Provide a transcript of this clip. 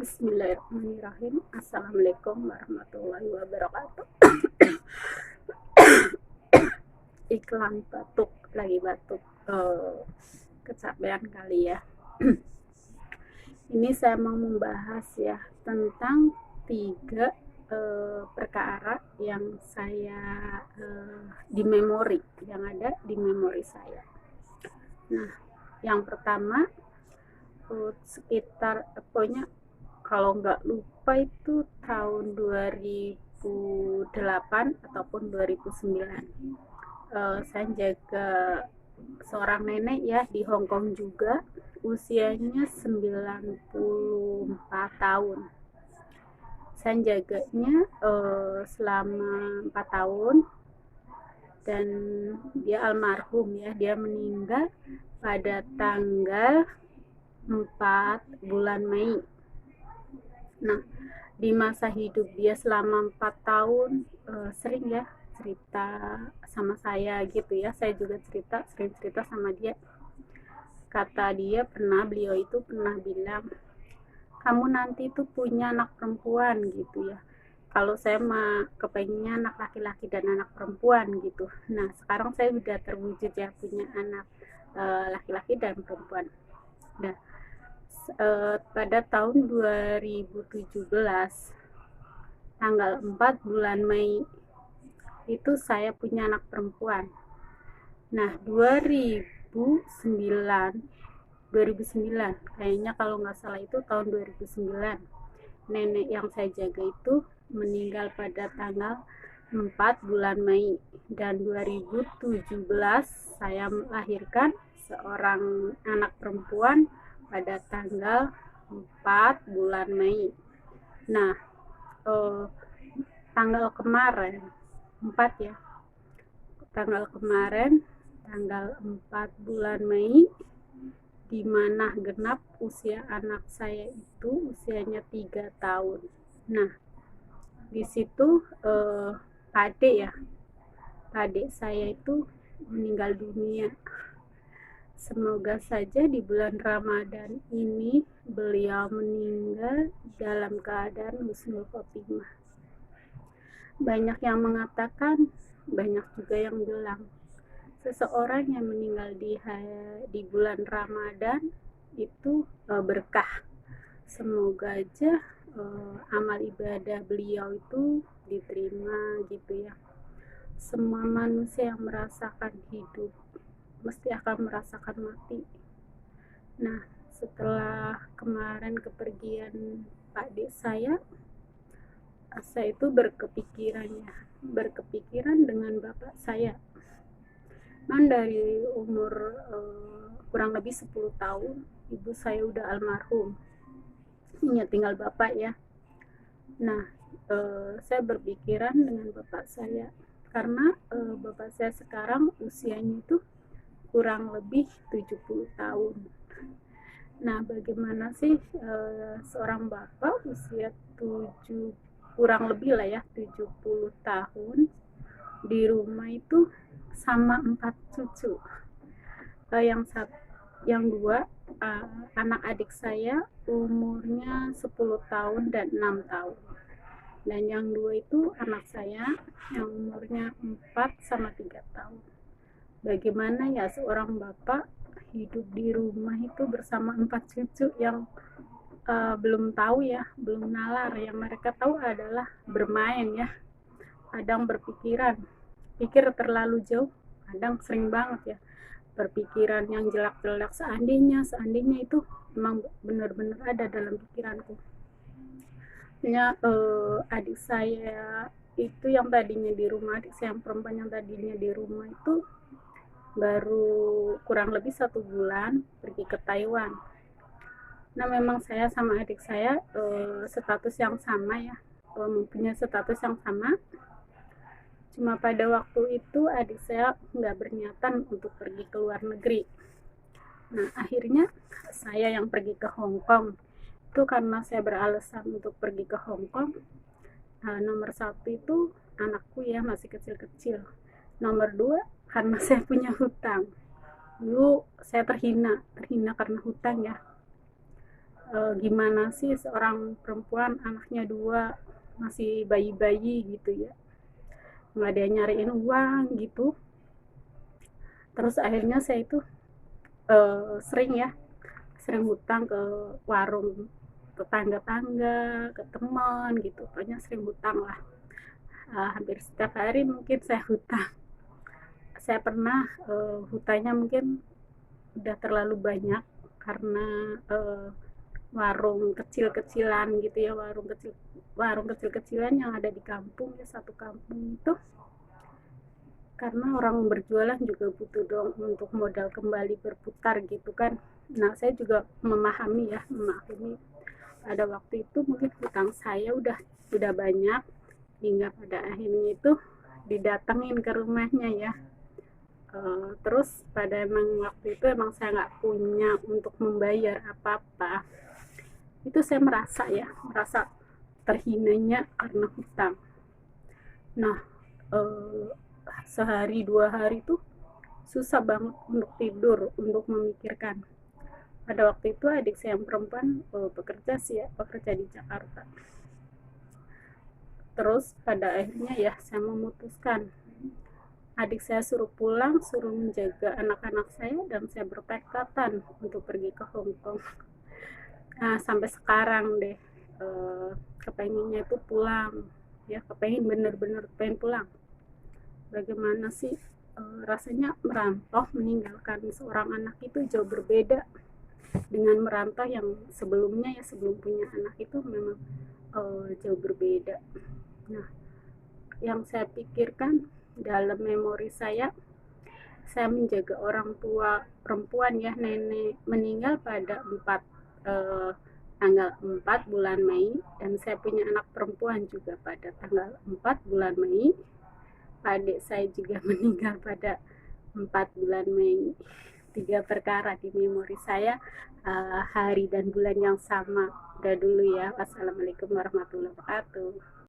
Bismillahirrahmanirrahim. Assalamualaikum warahmatullahi wabarakatuh. Iklan batuk, lagi batuk. Kecapean kali ya. Ini saya mau membahas ya tentang tiga perkara yang saya di memori, yang ada di memori saya. Nah, yang pertama sekitar pokoknya kalau nggak lupa itu tahun 2008 ataupun 2009. Saya jaga seorang nenek ya di Hong Kong juga, usianya 94 tahun. Saya jaganya selama 4 tahun dan dia almarhum ya, dia meninggal pada tanggal 4 bulan Mei. Nah, di masa hidup dia selama 4 tahun sering ya cerita sama saya gitu ya. Saya juga sering cerita sama dia. Kata dia beliau itu pernah bilang, kamu nanti tuh punya anak perempuan gitu ya. Kalau saya mah kepengennya anak laki-laki dan anak perempuan gitu. Nah, sekarang saya udah terwujud ya punya anak laki-laki dan perempuan. Nah, pada tahun 2017 tanggal 4 bulan Mei itu saya punya anak perempuan. Nah, 2009 kayaknya, kalau nggak salah itu tahun 2009, nenek yang saya jaga itu meninggal pada tanggal 4 bulan Mei, dan 2017 saya melahirkan seorang anak perempuan pada tanggal 4 bulan Mei. Nah, tanggal kemarin 4 ya, tanggal 4 bulan Mei, di mana genap usia anak saya itu usianya 3 tahun. Nah, di situ adik saya itu meninggal dunia. Semoga saja di bulan Ramadan ini beliau meninggal dalam keadaan husnul khotimah. Banyak yang mengatakan, banyak juga yang bilang, seseorang yang meninggal di bulan Ramadan itu berkah. Semoga aja amal ibadah beliau itu diterima gitu ya. Semua manusia yang merasakan hidup mesti akan merasakan mati. Nah, setelah kemarin kepergian Pak D saya itu berkepikiran dengan bapak saya. Kan dari umur kurang lebih 10 tahun ibu saya udah almarhum, hanya tinggal bapak ya. Nah, saya berpikiran dengan bapak saya, karena bapak saya sekarang usianya itu kurang lebih 70 tahun. Nah, bagaimana sih seorang bapak usia kurang lebih lah ya 70 tahun di rumah itu sama 4 cucu. Yang dua anak adik saya umurnya 10 tahun dan 6 tahun. Dan yang dua itu anak saya yang umurnya 4 sama 3 tahun. Bagaimana ya seorang bapak hidup di rumah itu bersama 4 cucu yang belum tahu ya, belum nalar. Yang mereka tahu adalah bermain ya, kadang pikir terlalu jauh, kadang sering banget ya berpikiran yang jelek-jelek. Seandainya itu memang benar-benar ada dalam pikiranku. Adik saya itu yang tadinya di rumah, adik saya yang perempuan yang tadinya di rumah itu baru kurang lebih 1 bulan pergi ke Taiwan. Nah, memang saya sama adik saya status yang sama ya, mempunyai status yang sama. Cuma pada waktu itu adik saya nggak berniatan untuk pergi ke luar negeri. Nah, akhirnya saya yang pergi ke Hong Kong. Itu karena saya beralasan untuk pergi ke Hong Kong. Nomor 1 itu anakku ya, masih kecil-kecil. Nomor 2, karena saya punya hutang. Dulu saya terhina karena hutang ya. gimana sih seorang perempuan anaknya 2 masih bayi-bayi gitu ya, nggak ada yang nyariin uang gitu. Terus akhirnya saya itu sering hutang ke warung tetangga-tangga, ke teman gitu, pokoknya sering hutang lah. Hampir setiap hari mungkin saya hutang. Saya pernah hutangnya mungkin udah terlalu banyak karena warung kecil-kecilan gitu ya, warung kecil-kecilan yang ada di kampung ya, satu kampung itu, karena orang berjualan juga butuh dong untuk modal kembali berputar gitu kan. Nah, saya juga memahami pada waktu itu mungkin hutang saya udah banyak, hingga pada akhirnya itu didatengin ke rumahnya ya. Terus pada waktu itu saya nggak punya untuk membayar apa-apa, itu saya merasa terhinanya karena hutang. Nah, sehari 2 hari itu susah banget untuk tidur, untuk memikirkan. Pada waktu itu adik saya yang perempuan bekerja di Jakarta. Terus pada akhirnya ya saya memutuskan, adik saya suruh pulang, suruh menjaga anak-anak saya, dan saya bertekatan untuk pergi ke Hong Kong. Nah, sampai sekarang deh kepenginnya itu pulang ya, bener-bener pengen pulang. Bagaimana sih rasanya merantau, meninggalkan seorang anak itu jauh berbeda dengan merantau yang sebelumnya ya, sebelum punya anak itu memang jauh berbeda. Nah, yang saya pikirkan dalam memori saya menjaga orang tua perempuan ya, nenek meninggal pada tanggal 4 bulan Mei, dan saya punya anak perempuan juga pada tanggal 4 bulan Mei. Adik saya juga meninggal pada 4 bulan Mei. 3 perkara di memori saya, hari dan bulan yang sama. Udah dulu ya. Wassalamualaikum warahmatullahi wabarakatuh.